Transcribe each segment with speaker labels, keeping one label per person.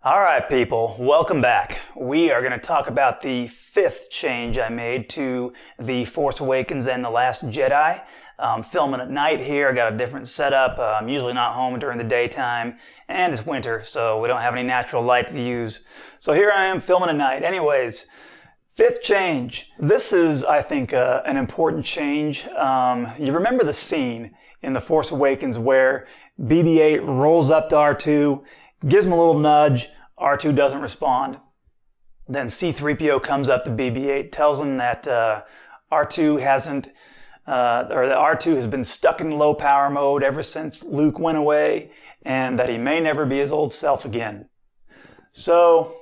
Speaker 1: All right, people, welcome back. We are going to talk about the fifth change I made to The Force Awakens and The Last Jedi. I'm filming at night here. I got a different setup. I'm usually not home during the daytime, and it's winter, so we don't have any natural light to use. So here I am filming at night. Anyways, fifth change. This is, I think, an important change. You remember the scene in The Force Awakens where BB-8 rolls up to R2, gives him a little nudge, R2 doesn't respond. Then C-3PO comes up to BB-8, tells him that R2 hasn't, or that R2 has been stuck in low power mode ever since Luke went away, and that he may never be his old self again. So,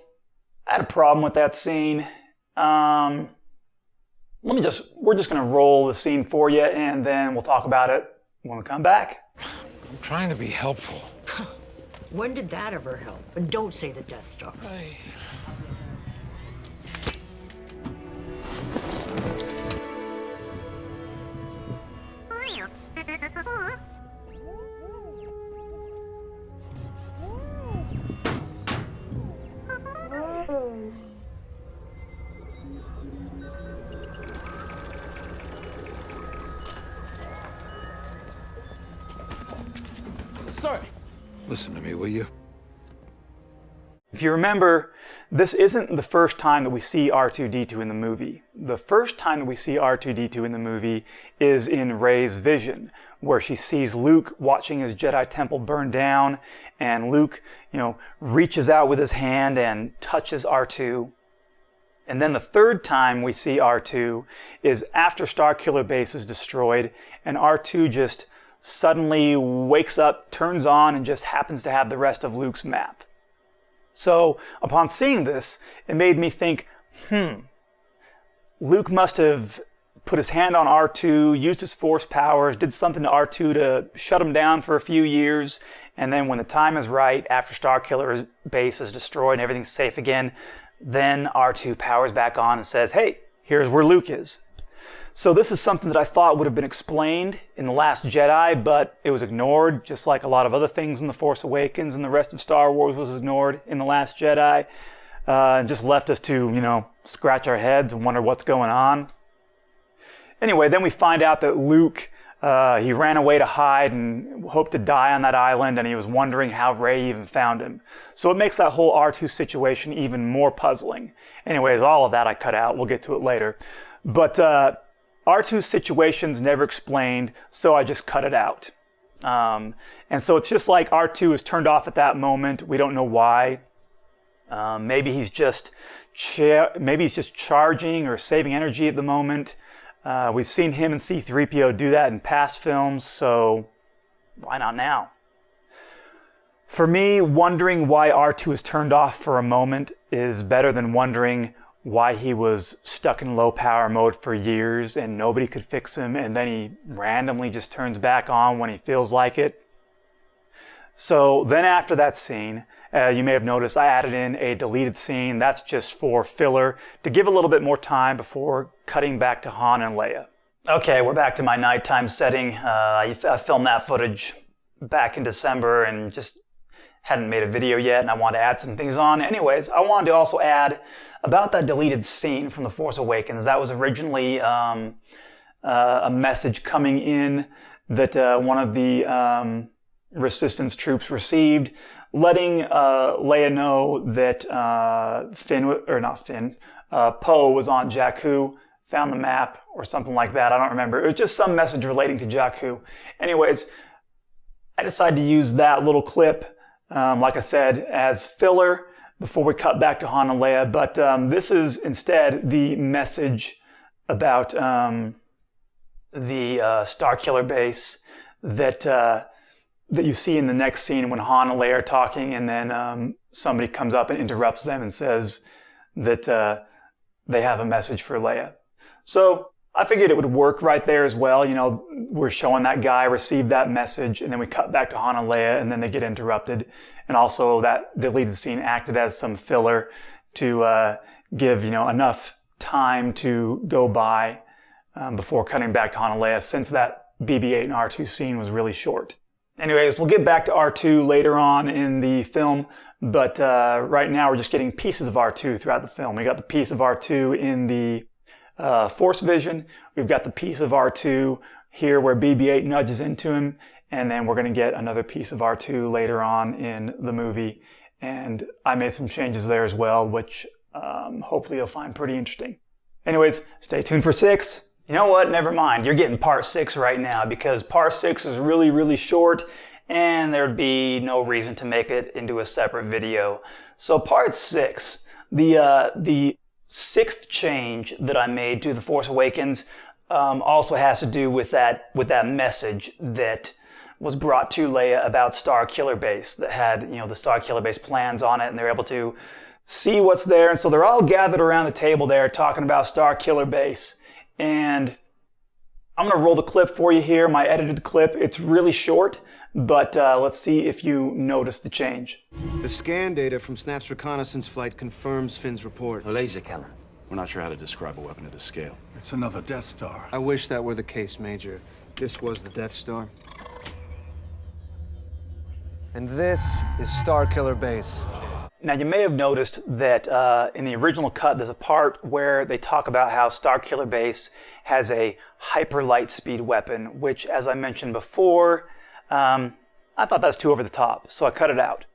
Speaker 1: I had a problem with that scene. We're just gonna roll the scene for you, and then we'll talk about it when we come back.
Speaker 2: I'm trying to be helpful.
Speaker 3: When did that ever help? And don't say the Death Star.
Speaker 2: Sorry. Listen to me, will you?
Speaker 1: If you remember, this isn't the first time that we see R2-D2 in the movie. The first time that we see R2-D2 in the movie is in Rey's vision, where she sees Luke watching his Jedi temple burn down, and Luke, reaches out with his hand and touches R2. And then the third time we see R2 is after Starkiller Base is destroyed, and R2 just suddenly wakes up, turns on, and just happens to have the rest of Luke's map. So, upon seeing this, it made me think, Luke must have put his hand on R2, used his force powers, did something to R2 to shut him down for a few years, and then when the time is right, after Starkiller Base is destroyed and everything's safe again, then R2 powers back on and says, hey, here's where Luke is. So this is something that I thought would have been explained in The Last Jedi, but it was ignored, just like a lot of other things in The Force Awakens, and the rest of Star Wars was ignored in The Last Jedi, and just left us to, scratch our heads and wonder what's going on. Anyway, then we find out that Luke, he ran away to hide and hoped to die on that island, and he was wondering how Rey even found him. So it makes that whole R2 situation even more puzzling. Anyways, all of that I cut out. We'll get to it later. But R2's situation's never explained, so I just cut it out. And so it's just like R2 is turned off at that moment. We don't know why. Maybe he's just charging or saving energy at the moment. We've seen him and C-3PO do that in past films, so why not now? For me, wondering why R2 is turned off for a moment is better than wondering why he was stuck in low power mode for years and nobody could fix him, and then he randomly just turns back on when he feels like it. So then after that scene, you may have noticed I added in a deleted scene. That's just for filler, to give a little bit more time before cutting back to Han and Leia. Okay, we're back to my nighttime setting. I filmed that footage back in December and just hadn't made a video yet, and I wanted to add some things on. Anyways, I wanted to also add about that deleted scene from The Force Awakens. That was originally a message coming in that one of the Resistance troops received, letting Leia know that Poe was on Jakku, found the map, or something like that. I don't remember. It was just some message relating to Jakku. Anyways, I decided to use that little clip, like I said, as filler before we cut back to Han and Leia. But this is instead the message about the Starkiller Base that you see in the next scene when Han and Leia are talking, and then somebody comes up and interrupts them and says that they have a message for Leia. So I figured it would work right there as well. We're showing that guy received that message, and then we cut back to Han and Leia, and then they get interrupted. And also that deleted scene acted as some filler to give, enough time to go by before cutting back to Han and Leia, since that BB-8 and R2 scene was really short. Anyways, we'll get back to R2 later on in the film, but right now we're just getting pieces of R2 throughout the film. We got the piece of R2 in the Force vision. We've got the piece of R2 here where BB-8 nudges into him, and then we're going to get another piece of R2 later on in the movie. And I made some changes there as well, which hopefully you'll find pretty interesting. Anyways, stay tuned for 6. You know what? Never mind. You're getting part 6 right now because part 6 is really, really short and there'd be no reason to make it into a separate video. So part 6, the 6th change that I made to The Force Awakens also has to do with that message that was brought to Leia about Star Killer Base that had, you know, the Star Killer Base plans on it, and they're able to see what's there. And so they're all gathered around the table there talking about Star Killer Base. And I'm going to roll the clip for you here, my edited clip. It's really short, but let's see if you notice the change.
Speaker 4: The scan data from Snap's reconnaissance flight confirms Finn's report.
Speaker 5: A laser cannon.
Speaker 6: We're not sure how to describe a weapon of this scale.
Speaker 7: It's another Death Star.
Speaker 4: I wish that were the case, Major. This was the Death Star. And this is Star Killer Base.
Speaker 1: Now, you may have noticed that in the original cut, there's a part where they talk about how Star Killer Base has a hyper light speed weapon, which, as I mentioned before, I thought that's too over the top, so I cut it out.